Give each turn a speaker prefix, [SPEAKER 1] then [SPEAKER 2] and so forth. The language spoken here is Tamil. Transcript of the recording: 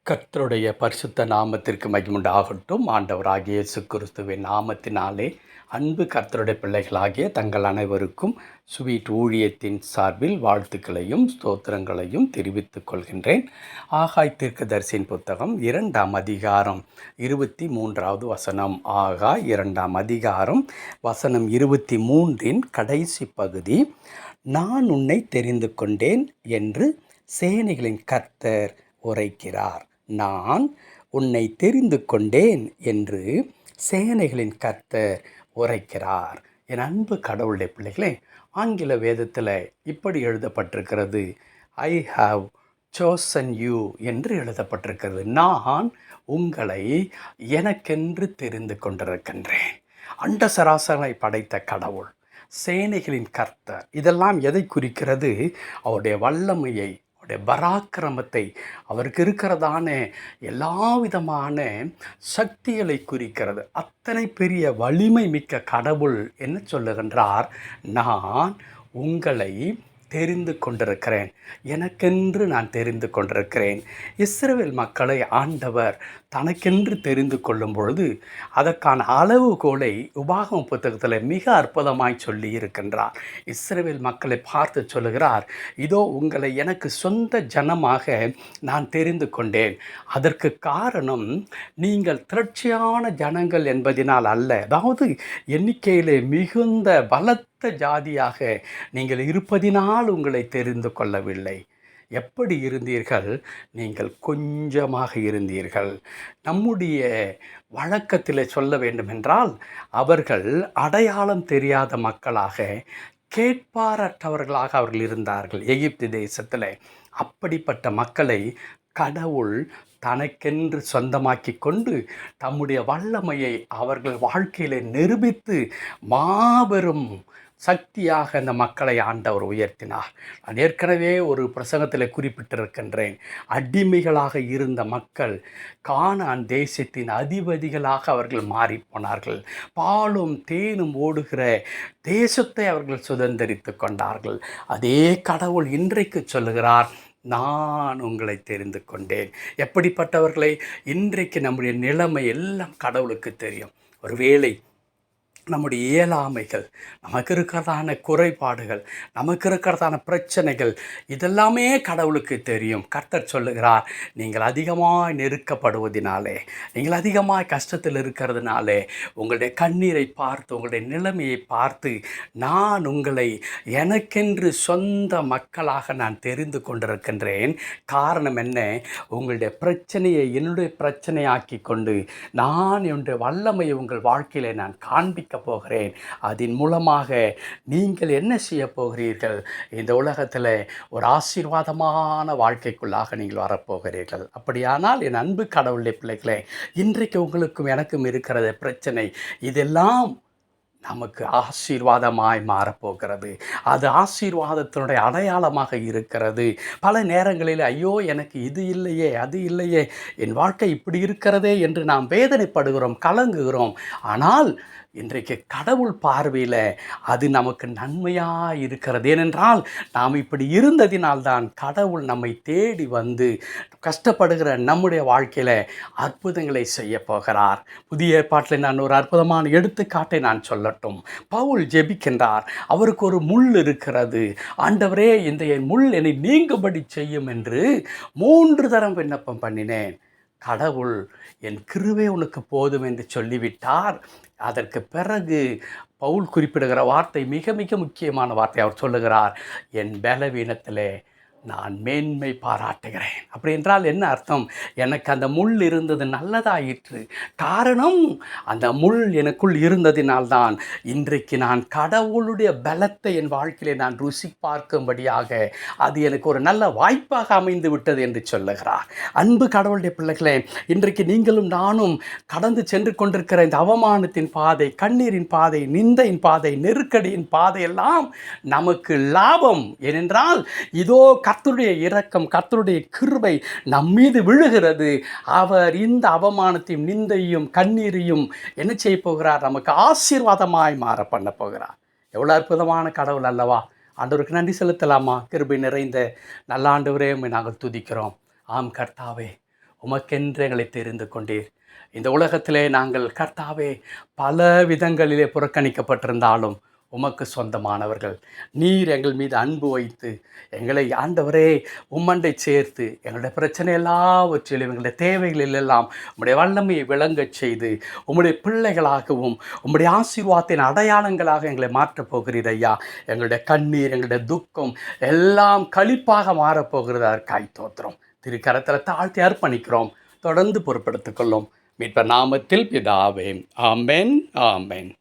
[SPEAKER 1] கர்த்தருடைய பரிசுத்த நாமத்திற்கு மகிமுண்டாகட்டும். ஆண்டவராகிய இயேசு கிறிஸ்துவின் நாமத்தினாலே அன்பு கர்த்தருடைய பிள்ளைகளாகிய தங்கள் அனைவருக்கும் ஸ்வீட் ஊழியத்தின் சார்பில் வாழ்த்துக்களையும் ஸ்தோத்திரங்களையும் தெரிவித்துக் கொள்கின்றேன். ஆகாய் தீர்க்கதரிசியின் புத்தகம் 2ஆம் அதிகாரம் 23வது வசனம். ஆகாய் 2ஆம் அதிகாரம் வசனம் 23இன் கடைசி பகுதி, நான் உன்னை தெரிந்து கொண்டேன் என்று சேனைகளின் கர்த்தர் உரைக்கிறார். நான் உன்னை தெரிந்து கொண்டேன் என்று சேனைகளின் கர்த்தர் உரைக்கிறார். என் அன்பு கடவுளுடைய பிள்ளைகளே, ஆங்கில வேதத்தில் இப்படி எழுதப்பட்டிருக்கிறது, ஐ ஹாவ் சோசன் யூ என்று எழுதப்பட்டிருக்கிறது. நான் உங்களை எனக்கென்று தெரிந்து கொண்டிருக்கின்றேன். அண்ட சராசரை படைத்த கடவுள், சேனைகளின் கர்த்தர், இதெல்லாம் எதை குறிக்கிறது? அவருடைய வல்லமையை, பராக்கிரமத்தை, அவருக்கு இருக்கிறதான எல்லா விதமான சக்திகளை குறிக்கிறது. அத்தனை பெரிய வலிமை மிக்க கடவுள் என்ன சொல்லுகின்றார்? நான் உங்களை தெரிந்து கொண்டிருக்கிறேன், எனக்கென்று நான் தெரிந்து கொண்டிருக்கிறேன். இஸ்ரவேல் மக்களை ஆண்டவர் தனக்கென்று தெரிந்து கொள்ளும் பொழுது அதற்கான அளவுகோலை உபாகம புத்தகத்தில் மிக அற்புதமாய் சொல்லி இருக்கின்றார். இஸ்ரவேல் மக்களை பார்த்து சொல்லுகிறார், இதோ உங்களை எனக்கு சொந்த ஜனமாக நான் தெரிந்து கொண்டேன். அதற்கு காரணம் நீங்கள் திரட்சியான ஜனங்கள் என்பதினால் அல்ல, அதாவது எண்ணிக்கையிலே மிகுந்த பலத்த ஜாதியாக நீங்கள் இருப்பதினால் உங்களை தெரிந்து கொள்ளவில்லை. எப்படி இருந்தீர்கள்? நீங்கள் கொஞ்சமாக இருந்தீர்கள். நம்முடைய வழக்கத்தில் சொல்ல வேண்டுமென்றால், அவர்கள் அடையாளம் தெரியாத மக்களாக, கேட்பாரற்றவர்களாக அவர்கள் இருந்தார்கள் எகிப்து தேசத்தில். அப்படிப்பட்ட மக்களை கடவுள் தனக்கென்று சொந்தமாக்கி கொண்டு தம்முடைய வல்லமையை அவர்கள் வாழ்க்கையில் நிரூபித்து மாபெரும் சக்தியாக அந்த மக்களை ஆண்டவர் உயர்த்தினார். நான் ஏற்கனவே ஒரு பிரசங்கத்தில் குறிப்பிட்டிருக்கின்றேன். அடிமைகளாக இருந்த மக்கள் கானான் தேசத்தின் அதிபதிகளாக அவர்கள் மாறிப்போனார்கள். பாலும் தேனும் ஓடுகிற தேசத்தை அவர்கள் சுதந்திரித்து கொண்டார்கள். அதே கடவுள் இன்றைக்கு சொல்லுகிறார், நான் உங்களை தெரிந்து கொண்டேன். எப்படிப்பட்டவர்களை? இன்றைக்கு நம்முடைய நிலைமை எல்லாம் கடவுளுக்கு தெரியும். ஒருவேளை நம்முடைய இயலாமைகள், நமக்கு இருக்கிறதான குறைபாடுகள், நமக்கு இருக்கிறதான பிரச்சனைகள், இதெல்லாமே கடவுளுக்கு தெரியும். கர்த்தர் சொல்லுகிறார், நீங்கள் அதிகமாக நெருக்கப்படுவதினாலே, நீங்கள் அதிகமாக கஷ்டத்தில் இருக்கிறதுனாலே, உங்களுடைய கண்ணீரை பார்த்து, உங்களுடைய நிலைமையை பார்த்து, நான் உங்களை எனக்கென்று சொந்த மக்களாக நான் தெரிந்து கொண்டிருக்கின்றேன். காரணம் என்ன? உங்களுடைய பிரச்சனையை என்னுடைய பிரச்சனையாக்கி கொண்டு நான் என்னுடைய வல்லமையை உங்கள் வாழ்க்கையில் நான் காண்பிக்க போகிறேன். அதன் மூலமாக நீங்கள் என்ன செய்ய போகிறீர்கள்? இந்த உலகத்தில் ஒரு ஆசீர்வாதமான வாழ்க்கைக்குள்ளாக நீங்கள் வரப்போகிறீர்கள். அப்படியானால் என் அன்பு கடவுளுடைய பிள்ளைகளே, இன்றைக்கு உங்களுக்கும் எனக்கும் இருக்கிற பிரச்சனை இதெல்லாம் நமக்கு ஆசீர்வாதமாய் மாறப்போகிறது. அது ஆசீர்வாதத்தினுடைய அடையாளமாக இருக்கிறது. பல நேரங்களில் ஐயோ எனக்கு இது இல்லையே, அது இல்லையே, என் வாழ்க்கை இப்படி இருக்கிறதே என்று நாம் வேதனைப்படுகிறோம், கலங்குகிறோம். ஆனால் இன்றைக்கு கடவுள் பார்வையில் அது நமக்கு நன்மையாக இருக்கிறது. ஏனென்றால் நாம் இப்படி இருந்ததினால்தான் கடவுள் நம்மை தேடி வந்து கஷ்டப்படுகிற நம்முடைய வாழ்க்கையில் அற்புதங்களை செய்ய போகிறார். புதிய ஏற்பாட்டில் நான் ஒரு அற்புதமான எடுத்துக்காட்டை நான் சொல்லட்டும். பவுல் ஜெபிக்கின்றார். அவருக்கு ஒரு முள் இருக்கிறது. ஆண்டவரே, இந்த என் முள் என்னை நீங்கும்படி செய்யும் என்று 3 தரம் விண்ணப்பம் பண்ணினேன். கடவுள் என் கிருபை உனக்கு போதும் என்று சொல்லிவிட்டார். அதற்கு பிறகு பவுல் குறிப்பிடுகிற வார்த்தை மிக மிக முக்கியமான வார்த்தை. அவர் சொல்லுகிறார், என் பலவீனத்திலே நான் மேன்மை பாராட்டுகிறேன். அப்படி என்றால் என்ன அர்த்தம்? எனக்கு அந்த முள் இருந்தது நல்லதாயிற்று. காரணம், அந்த முள் எனக்குள் இருந்ததினால்தான் இன்றைக்கு நான் கடவுளுடைய பலத்தை என் வாழ்க்கையிலே நான் ருசி பார்க்கும்படியாக அது எனக்கு ஒரு நல்ல வாய்ப்பாக அமைந்து விட்டது என்று சொல்லுகிறார். அன்பு கடவுளுடைய பிள்ளைகளே, இன்றைக்கு நீங்களும் நானும் கடந்து சென்று கொண்டிருக்கிற இந்த அவமானத்தின் பாதை, கண்ணீரின் பாதை, நிந்தையின் பாதை, நெருக்கடியின் பாதையெல்லாம் நமக்கு லாபம். ஏனென்றால் இதோ கர்த்தருடைய இரக்கம், கர்த்தருடைய கிருபை நம் மீது விழுகிறது. அவர் இந்த அவமானத்தையும் நிந்தையும் கண்ணீரையும் என்ன செய்ய போகிறார்? நமக்கு ஆசீர்வாதமாய் மாற பண்ண போகிறார். எவ்வளோ அற்புதமான கடவுள் அல்லவா! ஆண்டவருக்கு நன்றி செலுத்தலாமா? கிருபை நிறைந்த நல்ல ஆண்டவரே, நாங்கள் துதிக்கிறோம். ஆம் கர்த்தாவே, உமக்கென்று எங்களை தெரிந்து கொண்டீர். இந்த உலகத்திலே நாங்கள் கர்த்தாவே பல விதங்களிலே புறக்கணிக்கப்பட்டிருந்தாலும் உமக்கு சொந்தமானவர்கள். நீர் எங்கள் மீது அன்பு வைத்து எங்களை ஆண்டவரே உம்மண்டை சேர்த்து எங்களுடைய பிரச்சனை எல்லாவற்றிலும் எங்களுடைய தேவைகளிலெல்லாம் உம்முடைய வல்லமையை விளங்கச் செய்து உம்முடைய பிள்ளைகளாகவும் உம்முடைய ஆசீர்வாதத்தின் அடையாளங்களாக எங்களை மாற்றப் போகிறீர் ஐயா. எங்களுடைய கண்ணீர், எங்களுடைய துக்கம் எல்லாம் களிப்பாக மாறப்போகிறது. அதற்காய் தோத்திரம். திருக்கரத்தில் தாழ்த்தி அர்ப்பணிக்கிறோம். தொடர்ந்து பொறுப்படுத்திக் கொள்ளும். மீட்பர் நாமத்தில் பிதாவே. ஆமென், ஆமென்.